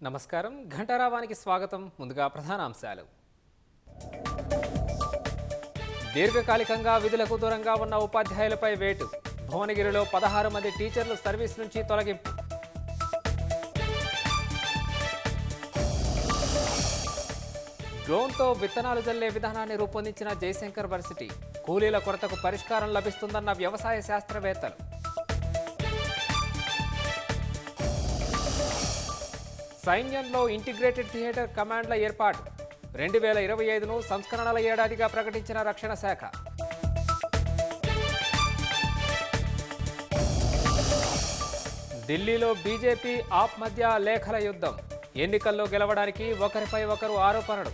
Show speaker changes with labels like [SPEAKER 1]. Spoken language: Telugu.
[SPEAKER 1] నమస్కారం ఘంటారావానికి స్వాగతం. ముందుగా ప్రధానాంశాలు. దీర్ఘకాలికంగా విధులకు దూరంగా ఉన్న ఉపాధ్యాయులపై వేటు. భువనగిరిలో 16 మంది టీచర్లు సర్వీస్ నుంచి తొలగింపు. డ్రోన్తో విత్తనాలు జల్లే విధానాన్ని రూపొందించిన జయశంకర్ వర్సిటీ. కూలీల కొరతకు పరిష్కారం లభిస్తుందన్న వ్యవసాయ శాస్త్రవేత్తలు. సైన్యంలో ఇంటిగ్రేటెడ్ థియేటర్ కమాండ్ల ఏర్పాటు. 2025ను సంస్కరణల ఏడాదిగా ప్రకటించిన రక్షణ శాఖ. ఢిల్లీలో బీజేపీ ఆప్ మధ్య లేఖల యుద్ధం. ఎన్నికల్లో గెలవడానికి ఒకరిపై ఒకరు ఆరోపణలు.